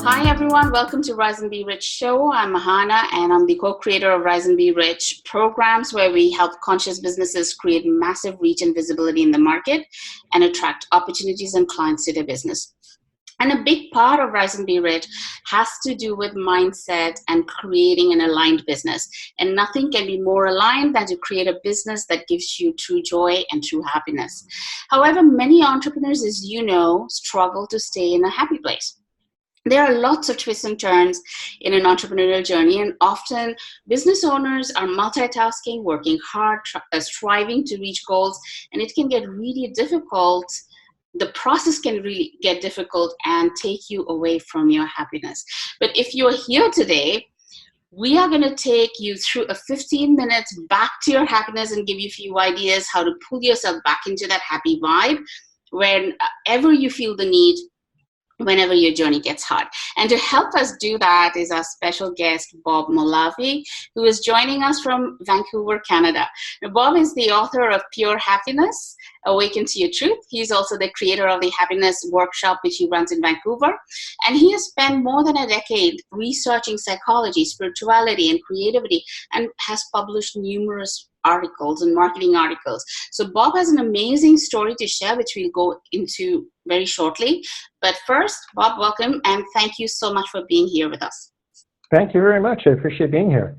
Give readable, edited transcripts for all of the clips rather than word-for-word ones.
Hi everyone, welcome to Rise and Be Rich Show. I'm Ahana and I'm the co-creator of Rise and Be Rich programs where we help conscious businesses create massive reach and visibility in the market and attract opportunities and clients to their business. And a big part of Rise and Be Rich has to do with mindset and creating an aligned business. And nothing can be more aligned than to create a business that gives you true joy and true happiness. However, many entrepreneurs, as you know, struggle to stay in a happy place. There are lots of twists and turns in an entrepreneurial journey, and often business owners are multitasking, working hard, striving to reach goals, and it can get really difficult. The process can really get difficult and take you away from your happiness. But if you're here today, we are going to take you through a 15 minutes back to your happiness and give you a few ideas how to pull yourself back into that happy vibe whenever you feel the need, whenever your journey gets hard. And to help us do that is our special guest, Bob Molavi, who is joining us from Vancouver, Canada. Now, Bob is the author of Pure Happiness, Awaken to Your Truth. He's also the creator of the Happiness Workshop, which he runs in Vancouver. And he has spent more than a decade researching psychology, spirituality, and creativity, and has published numerous articles and marketing articles. So Bob has an amazing story to share, which we'll go into very shortly. But first, Bob, welcome, and thank you so much for being here with us. Thank you very much. I appreciate being here.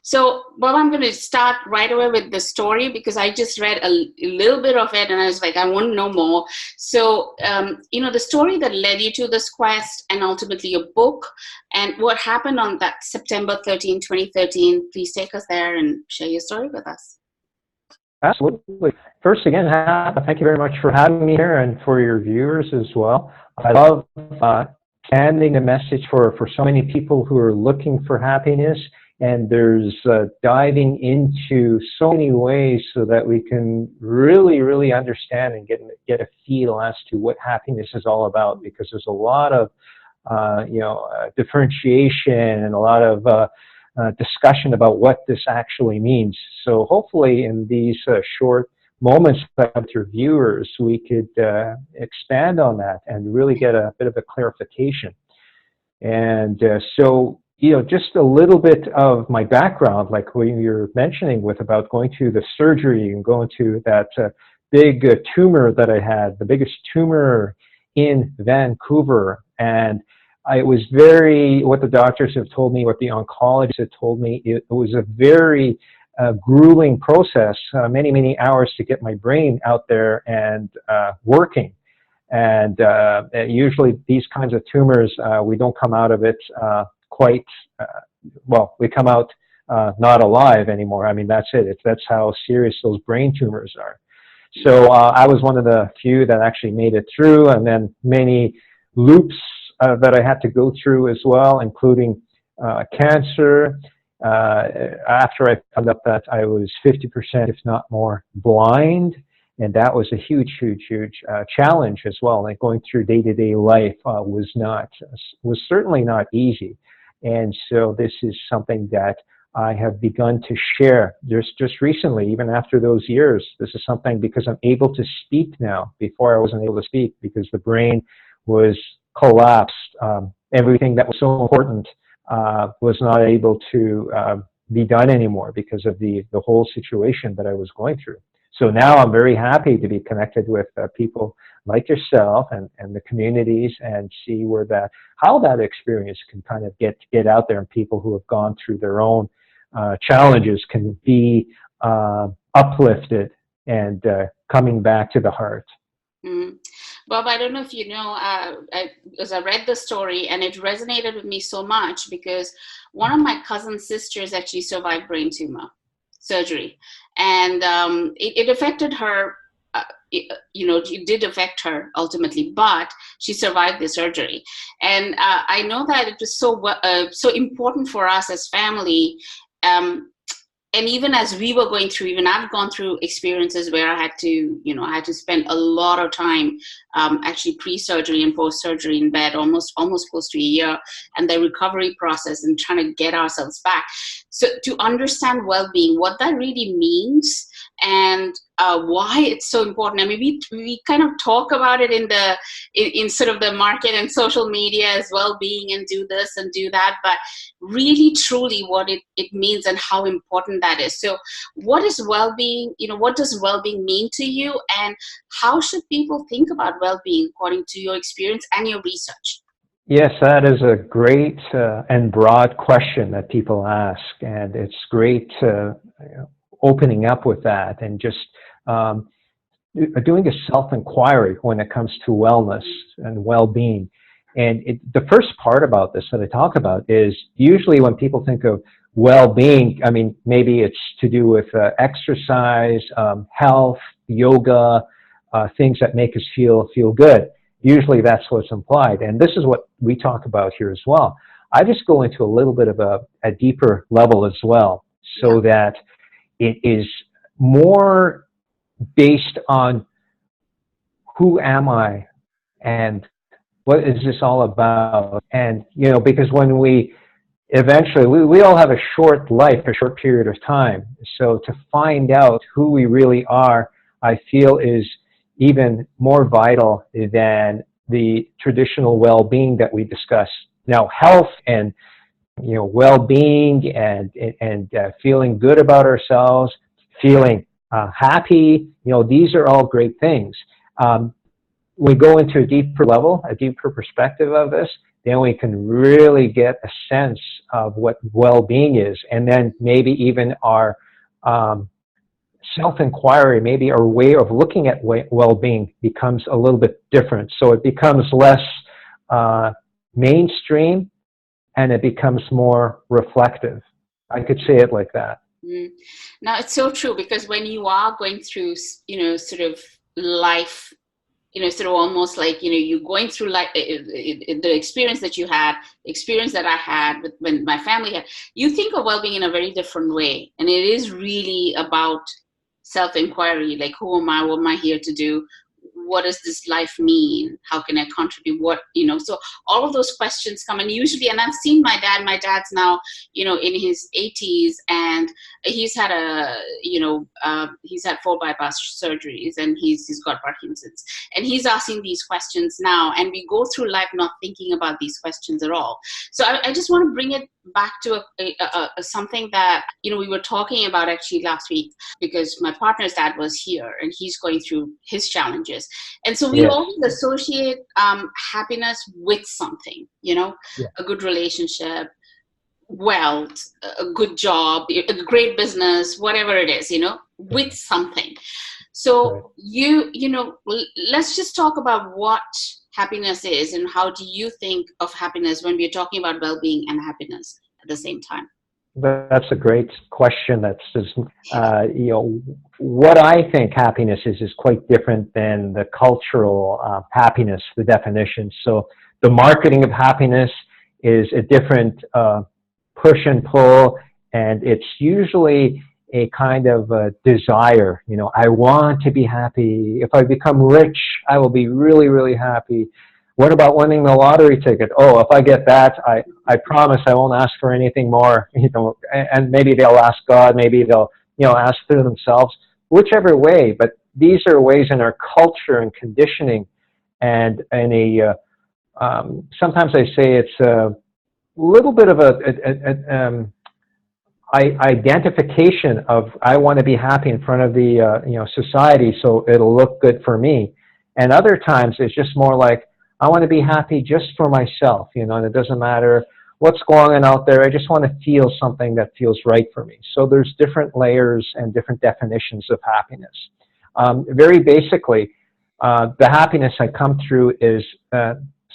So, Bob, I'm going to start right away with the story because I just read a little bit of it and I was like, I want to know more. So, the story that led you to this quest and ultimately your book and what happened on that September 13, 2013, please take us there and share your story with us. Absolutely. First, again, thank you very much for having me here and for your viewers as well. I love sending a message for so many people who are looking for happiness. And there's diving into so many ways so that we can really, really understand and get a feel as to what happiness is all about. Because there's a lot of, differentiation and a lot of discussion about what this actually means. So hopefully, in these short moments with your viewers, we could expand on that and really get a bit of a clarification. And just a little bit of my background, like what you're mentioning with about going to the surgery and going to that big tumor that I had, the biggest tumor in Vancouver. And it was what the doctors have told me, what the oncologists have told me, it was a very grueling process, many, many hours to get my brain out there and working. And usually these kinds of tumors, we don't come out of it we come out not alive anymore. I mean, that's it. That's how serious those brain tumors are. So I was one of the few that actually made it through, and then many loops that I had to go through as well, including cancer. After I found out that I was 50%, if not more, blind, and that was a huge, huge, huge challenge as well. Like going through day-to-day life was certainly not easy. And so this is something that I have begun to share just recently, even after those years. This is something because I'm able to speak now. Before I wasn't able to speak because the brain was collapsed. Everything that was so important was not able to be done anymore because of the whole situation that I was going through. So now I'm very happy to be connected with people like yourself and the communities and see how that experience can kind of get out there, and people who have gone through their own challenges can be uplifted and coming back to the heart. Mm. Bob, I don't know if you know, as I read the story and it resonated with me so much because one of my cousin's sisters actually survived brain tumor surgery, and it affected her. It did affect her ultimately, but she survived the surgery. And I know that it was so important for us as family. And even as we were going through, even I've gone through experiences where I had to spend a lot of time actually pre-surgery and post-surgery in bed, almost close to a year, and the recovery process and trying to get ourselves back. So to understand well-being, what that really means, and why it's so important. I mean, we kind of talk about it in sort of the market and social media as well-being and do this and do that, but really truly what it means and how important that is. So what is well-being? What does well-being mean to you, and how should people think about well-being according to your experience and your research? Yes, that is a great and broad question that people ask, and it's great opening up with that and just doing a self-inquiry when it comes to wellness and well-being. And the first part about this that I talk about is usually when people think of well-being, I mean, maybe it's to do with exercise, health, yoga, things that make us feel good. Usually that's what's implied. And this is what we talk about here as well. I just go into a little bit of a deeper level as well, so that it is more based on who am I and what is this all about? And, because when we all have a short life, a short period of time. So to find out who we really are, I feel is even more vital than the traditional well-being that we discuss. Now, health and well-being and feeling good about ourselves, feeling happy, these are all great things. We go into a deeper level, a deeper perspective of this, then we can really get a sense of what well-being is, and then maybe even our self-inquiry, maybe our way of looking at well-being becomes a little bit different. So it becomes less mainstream, and it becomes more reflective. I could say it like that. Mm. Now, it's so true, because when you are going through, sort of life, sort of almost like, you're going through like the experience that you had, the experience that I had when my family had, you think of well-being in a very different way. And it is really about self-inquiry, like, who am I? What am I here to do? What does this life mean? How can I contribute? So all of those questions come, and usually, and I've seen my dad's now, in his 80s, and he's had he's had 4 bypass surgeries, and he's got Parkinson's, and he's asking these questions now, and we go through life not thinking about these questions at all. So I just want to bring it back to something that, we were talking about actually last week, because my partner's dad was here and he's going through his challenges. And so we always associate happiness with something, a good relationship, wealth, a good job, a great business, whatever it is, with something. So let's just talk about what happiness is, and how do you think of happiness when we're talking about well-being and happiness at the same time? That's a great question. That's just, what I think happiness is quite different than the cultural happiness, the definition. So the marketing of happiness is a different push and pull, and it's usually a kind of a desire. I want to be happy. If I become rich, I will be really, really happy. What about winning the lottery ticket? Oh, if I get that, I promise I won't ask for anything more. And maybe they'll ask God, maybe they'll ask for themselves, whichever way. But these are ways in our culture and conditioning, and sometimes I say it's a little bit of identification of, I want to be happy in front of the society, so it'll look good for me. And other times it's just more like, I want to be happy just for myself, and it doesn't matter what's going on out there. I just want to feel something that feels right for me. So there's different layers and different definitions of happiness. Very basically, the happiness I come through is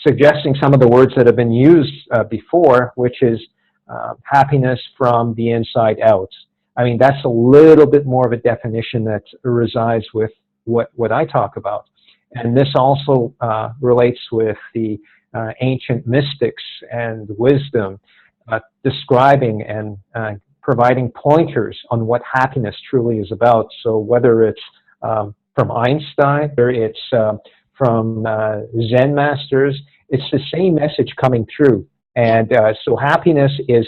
suggesting some of the words that have been used before, which is happiness from the inside out. I mean, that's a little bit more of a definition that resides with what I talk about. And this also relates with the ancient mystics and wisdom, describing and providing pointers on what happiness truly is about. So whether it's from Einstein, or it's from Zen masters, it's the same message coming through. And so happiness is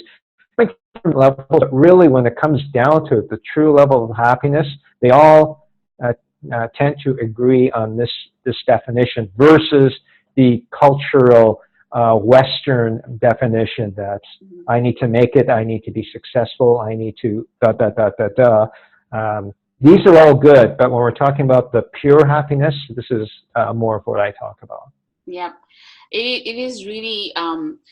coming different levels, but really when it comes down to it, the true level of happiness, they all tend to agree on this definition versus the cultural Western definition that I need to make it, I need to be successful, I need to da da da da da. These are all good, but when we're talking about the pure happiness, this is more of what I talk about. Yeah, it is really,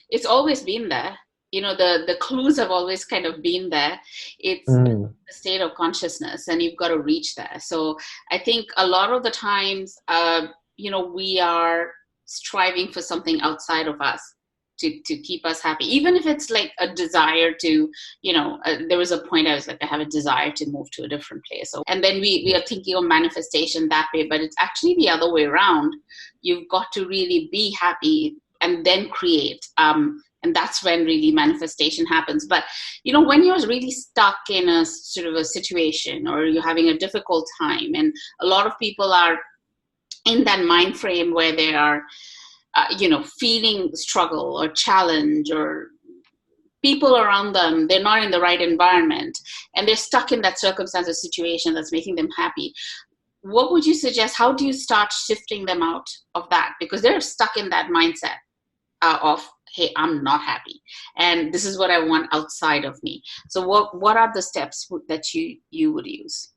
it's always been there. You know, the clues have always kind of been there. It's the state of consciousness, and you've got to reach there. So I think a lot of the times, you know, we are striving for something outside of us to keep us happy, even if it's like a desire to, you know, there was a point I was like, I have a desire to move to a different place. So, and then we are thinking of manifestation that way, but it's actually the other way around. You've got to really be happy and then create. And that's when really manifestation happens. But, you know, when you're really stuck in a sort of a situation, or you're having a difficult time, and a lot of people are in that mind frame where they are, you know, feeling struggle or challenge, or people around them, they're not in the right environment, and they're stuck in that circumstance or situation that's making them happy. What would you suggest? How do you start shifting them out of that? Because they're stuck in that mindset of, hey, I'm not happy, and this is what I want outside of me. So what are the steps that you would use?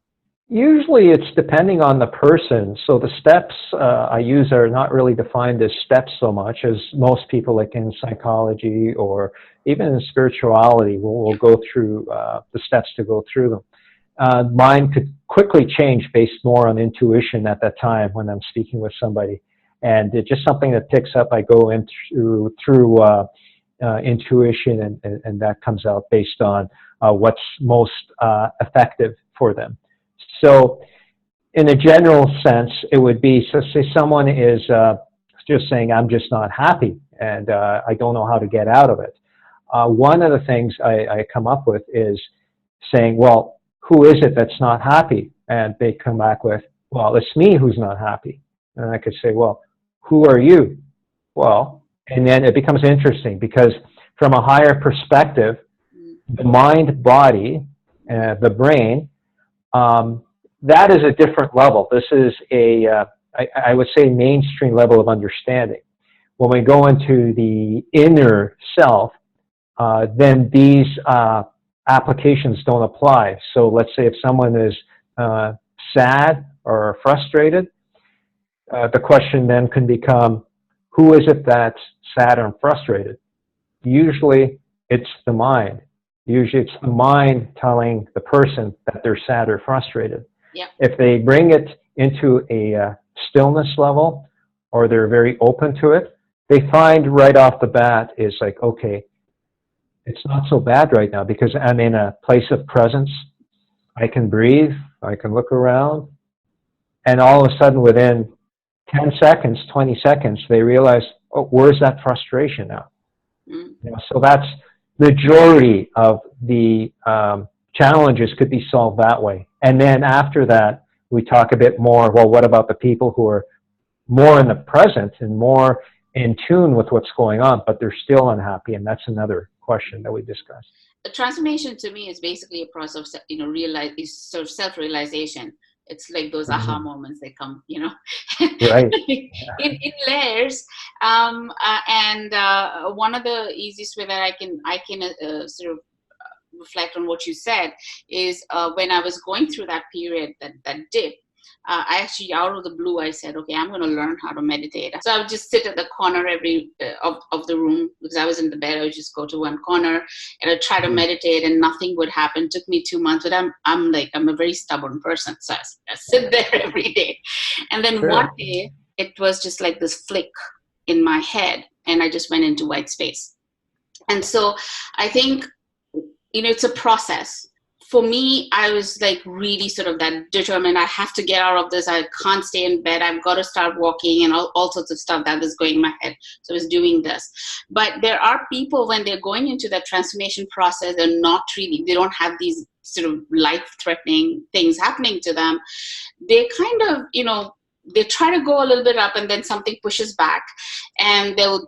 Usually it's depending on the person. So the steps I use are not really defined as steps so much as most people, like in psychology or even in spirituality, will go through the steps to go through them. Mine could quickly change based more on intuition at that time when I'm speaking with somebody. And it's just something that picks up. I go in through intuition, and that comes out based on what's most effective for them. So in a general sense, it would be, so say someone is just saying, I'm just not happy, and I don't know how to get out of it. One of the things I come up with is saying, well, who is it that's not happy? And they come back with, well, it's me who's not happy. And I could say, well, who are you? Well, and then it becomes interesting, because from a higher perspective, the mind, body, the brain, that is a different level. This is I would say, mainstream level of understanding. When we go into the inner self, then these applications don't apply. So let's say if someone is sad or frustrated, the question then can become, who is it that's sad and frustrated? Usually it's the mind. Usually it's the mind telling the person that they're sad or frustrated. Yep. If they bring it into a stillness level, or they're very open to it, they find right off the bat is like, okay, it's not so bad right now because I'm in a place of presence. I can breathe, I can look around, and all of a sudden within 10 seconds, 20 seconds, they realize, oh, where's that frustration now? You know, so that's the majority of the challenges could be solved that way. And then after that, we talk a bit more, well, what about the people who are more in the present and more in tune with what's going on, but they're still unhappy? And that's another question that we discussed. The transformation to me is basically a process of, you know, sort of self-realization. It's like those aha moments, they come, you know, right. in layers. And one of the easiest way that I can sort of reflect on what you said is when I was going through that period, that dip, I actually, out of the blue, I said, okay, I'm going to learn how to meditate. So I would just sit at the corner of the room, because I was in the bed. I would just go to one corner and I'd try to meditate, and nothing would happen. It took me 2 months, but I'm a very stubborn person. So I sit there every day. And then one day it was just like this flick in my head, and I just went into white space. And so I think, you know, it's a process. For me, I was like really sort of that determined, I have to get out of this. I can't stay in bed. I've got to start walking, and all sorts of stuff that was going in my head. So I was doing this. But there are people, when they're going into that transformation process, they don't have these sort of life-threatening things happening to them. They kind of, you know, they try to go a little bit up, and then something pushes back, and they'll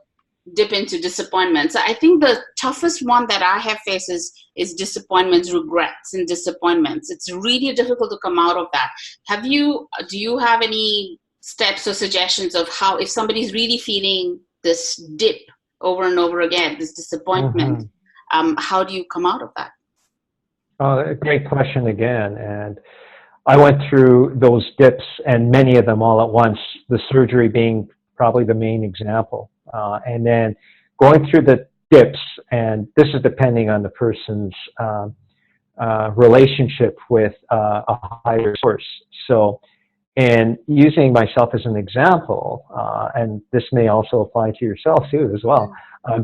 dip into disappointments. I think the toughest one that I have faced is disappointments, regrets, and disappointments. It's really difficult to come out of that. Do you have any steps or suggestions of how, if somebody's really feeling this dip over and over again, this disappointment, how do you come out of that? Oh, great question again. And I went through those dips and many of them all at once, the surgery being probably the main example. And then going through the dips, and this is depending on the person's relationship with a higher source. So, and using myself as an example, and this may also apply to yourself too as well,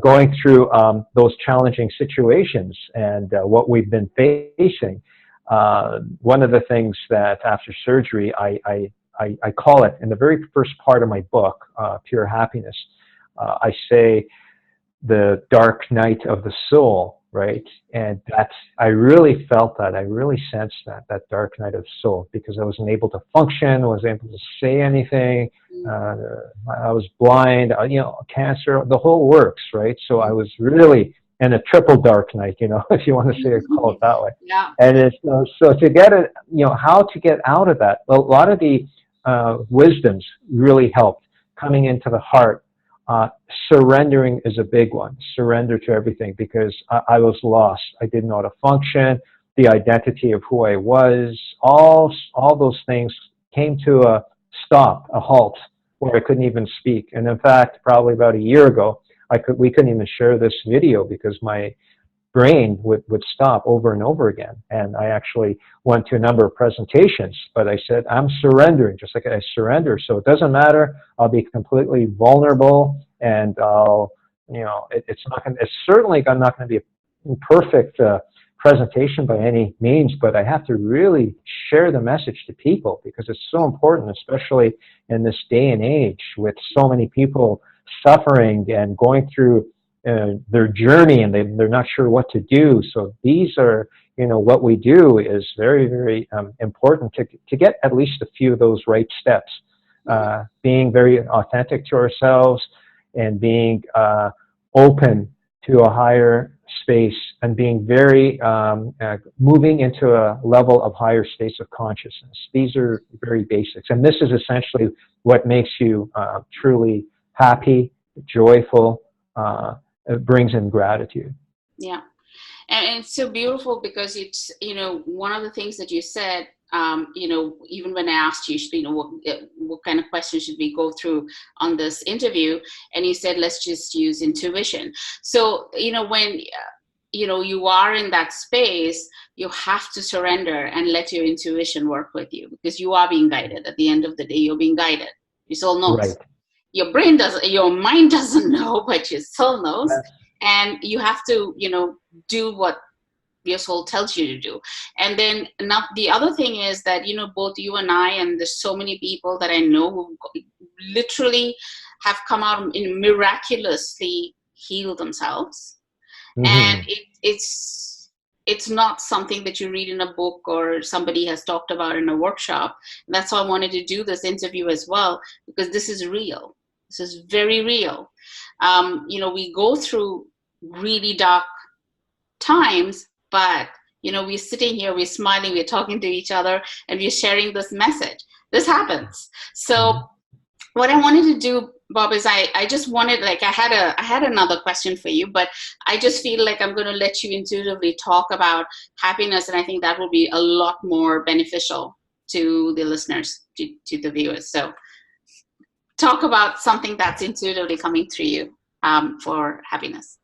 going through those challenging situations and what we've been facing. One of the things that after surgery, I call it in the very first part of my book, Pure Happiness, I say the dark night of the soul, right? And that's, I really felt that, I really sensed that dark night of the soul, because I wasn't able to function, wasn't able to say anything, I was blind, cancer, the whole works, right? So I was really in a triple dark night, if you want to say it, call it that way. Yeah. And it's, so to get it, how to get out of that, a lot of the wisdoms really helped, coming into the heart. Surrendering is a big one. Surrender to everything, because I was lost. I didn't know how to function. The identity of who I was, all those things came to a stop, a halt, where I couldn't even speak. And in fact, probably about a year ago, we couldn't even share this video because my brain would stop over and over again. And I actually went to a number of presentations, but I said, I'm surrendering, just like I surrender. So it doesn't matter. I'll be completely vulnerable, and I'll, it's certainly not going to be a perfect presentation by any means, but I have to really share the message to people, because it's so important, especially in this day and age with so many people suffering and going through their journey, and they're not sure what to do. So these are, what we do is very, very important to get at least a few of those right steps. Being very authentic to ourselves, and being open to a higher space, and being very, moving into a level of higher states of consciousness. These are very basics. And this is essentially what makes you truly happy, joyful, it brings in gratitude. Yeah. And it's so beautiful, because it's, one of the things that you said, even when I asked you, what kind of questions should we go through on this interview? And you said, let's just use intuition. So, when, you are in that space, you have to surrender and let your intuition work with you, because you are being guided. At the end of the day, you're being guided. Your soul knows. Right. Your brain doesn't, your mind doesn't know, but your soul knows. And you have to, do what your soul tells you to do. And then now the other thing is that, both you and I, and there's so many people that I know who literally have come out and miraculously healed themselves. And it's not something that you read in a book or somebody has talked about in a workshop. And that's why I wanted to do this interview as well, because this is real. This is very real. We go through really dark times, but, we're sitting here, we're smiling, we're talking to each other, and we're sharing this message. This happens. So what I wanted to do, Bob, is I just wanted, I had another question for you, but I just feel like I'm going to let you intuitively talk about happiness. And I think that will be a lot more beneficial to the listeners, to the viewers. So talk about something that's intuitively coming through you for happiness.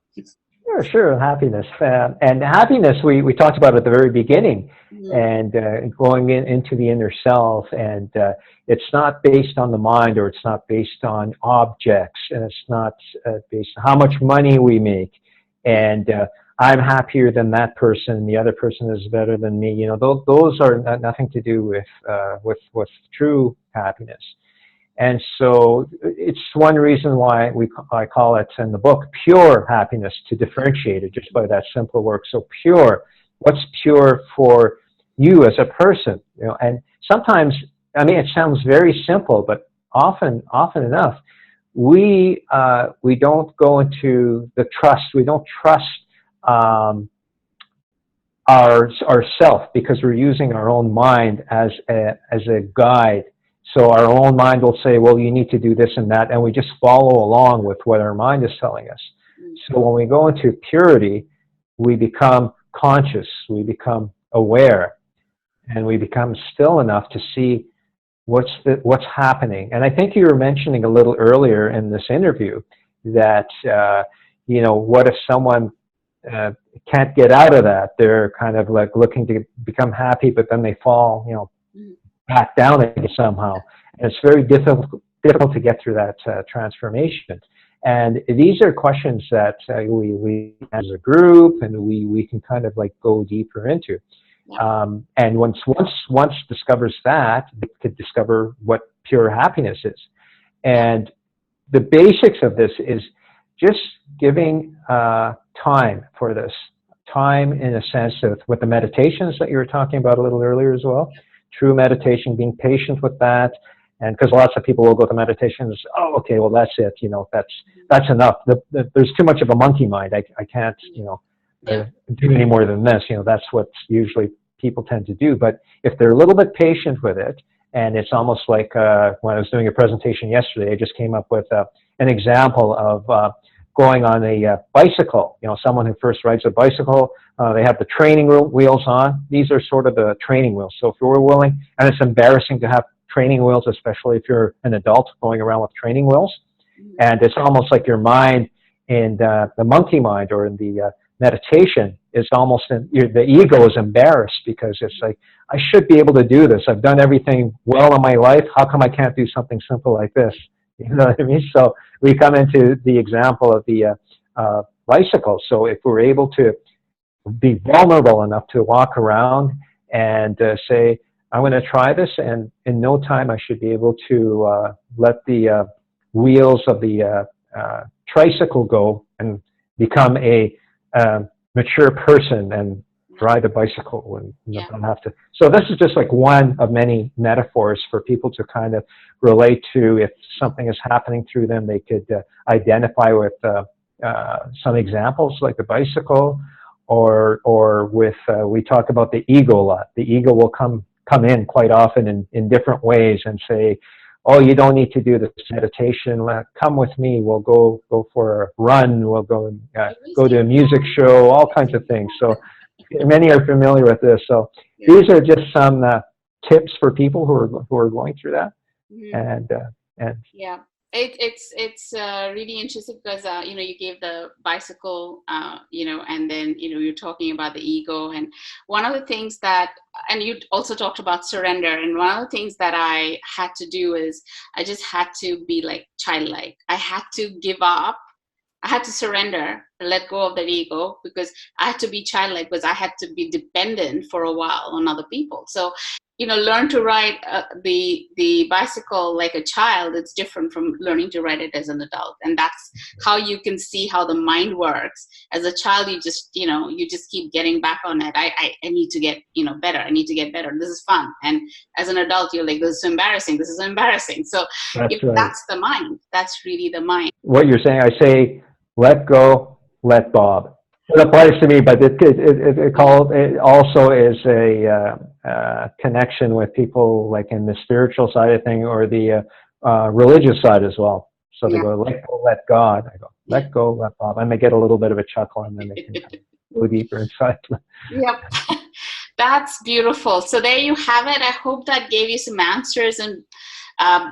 Sure. Happiness. And happiness, we talked about at the very beginning, and going into the inner self. And it's not based on the mind, or it's not based on objects, and it's not based on how much money we make. And I'm happier than that person, and the other person is better than me. Those are nothing to do with true happiness. And so it's one reason why I call it in the book pure happiness, to differentiate it just by that simple word. So pure, what's pure for you as a person? And sometimes, it sounds very simple, but often enough, we don't go into the trust. We don't trust ourself, because we're using our own mind as a guide. So our own mind will say, well, you need to do this and that, and we just follow along with what our mind is telling us. So when we go into purity, we become conscious, we become aware, and we become still enough to see what's happening. And I think you were mentioning a little earlier in this interview that what if someone can't get out of that? They're kind of like looking to become happy, but then they fall, back down again somehow. And it's very difficult to get through that transformation. And these are questions that we as a group, and we can kind of like go deeper into. And once discovers that, they could discover what pure happiness is. And the basics of this is just giving time for this. Time in a sense of with the meditations that you were talking about a little earlier as well. True meditation, being patient with that. And because lots of people will go to meditation and say, oh, okay, well, that's it. That's enough. There's too much of a monkey mind. I can't, do any more than this. That's what usually people tend to do. But if they're a little bit patient with it, and it's almost like when I was doing a presentation yesterday, I just came up with an example of going on a bicycle. Someone who first rides a bicycle, they have the training wheels on. These are sort of the training wheels. So if you're willing, and it's embarrassing to have training wheels, especially if you're an adult going around with training wheels. And it's almost like your mind in the monkey mind or in the meditation is almost, the ego is embarrassed because it's like, I should be able to do this. I've done everything well in my life. How come I can't do something simple like this? You know what I mean? So we come into the example of the bicycle. So if we're able to be vulnerable enough to walk around and say, I'm going to try this, and in no time I should be able to let the wheels of the tricycle go and become a mature person and ride a bicycle and don't have to. So this is just like one of many metaphors for people to kind of relate to. If something is happening through them, they could identify with some examples like the bicycle, or with we talk about the ego a lot. The ego will come in quite often in different ways and say, oh, you don't need to do this meditation. Come with me. We'll go for a run. We'll go to a music show, all kinds of things. So many are familiar with this. So these are just some tips for people who are going through that. And yeah. It's really interesting because you gave the bicycle and then you're talking about the ego, and one of the things that, and you also talked about surrender, and one of the things that I had to do is I just had to be like childlike. I had to give up. I had to surrender, let go of that ego, because I had to be childlike, because I had to be dependent for a while on other people. So learn to ride the bicycle like a child. It's different from learning to ride it as an adult, and that's how you can see how the mind works. As a child, you just keep getting back on it. I need to get better. I need to get better. This is fun. And as an adult, you're like, this is embarrassing. This is embarrassing. So that's the mind. That's really the mind. What you're saying, I say, let go, let Bob. It applies to me, but it also is a connection with people like in the spiritual side of thing or the religious side as well. So they go, let go, let God. I go, let go, let Bob. And they get a little bit of a chuckle, and then they can go deeper inside. Yep. That's beautiful. So there you have it. I hope that gave you some answers and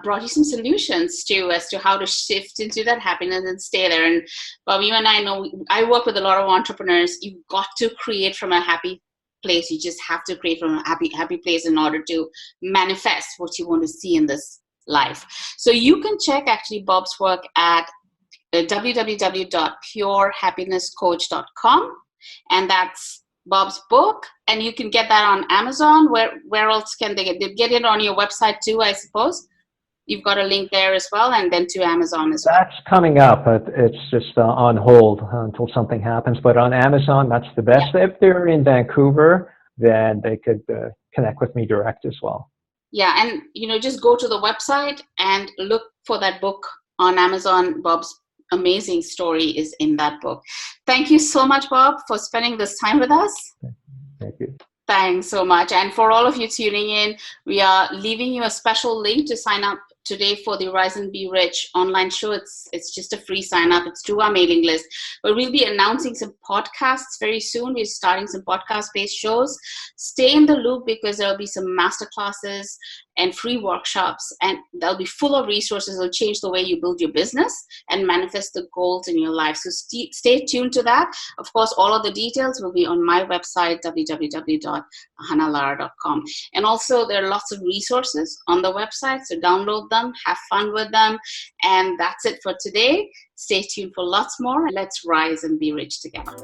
brought you some solutions as to how to shift into that happiness and stay there. And Bob, you and I know, I work with a lot of entrepreneurs. You've got to create from a happy place. You just have to create from a happy place in order to manifest what you want to see in this life. So you can check actually Bob's work at www.purehappinesscoach.com, and that's Bob's book, and you can get that on Amazon. Where else can they get it? On your website too, I suppose? You've got a link there as well, and then to Amazon as well. That's coming up, but it's just on hold until something happens. But on Amazon, that's the best. Yeah. If they're in Vancouver, then they could connect with me direct as well. Yeah, and just go to the website and look for that book on Amazon. Bob's amazing story is in that book. Thank you so much, Bob, for spending this time with us. Thank you. Thanks so much. And for all of you tuning in, we are leaving you a special link to sign up today for the Rise and Be Rich online show. It's just a free sign up. It's to our mailing list. But we'll be announcing some podcasts very soon. We're starting some podcast-based shows. Stay in the loop because there'll be some masterclasses and free workshops, and they'll be full of resources that will change the way you build your business and manifest the goals in your life. So stay tuned to that. Of course, all of the details will be on my website, www.ahanalara.com. And also, there are lots of resources on the website, so download them, have fun with them. And that's it for today. Stay tuned for lots more. Let's rise and be rich together.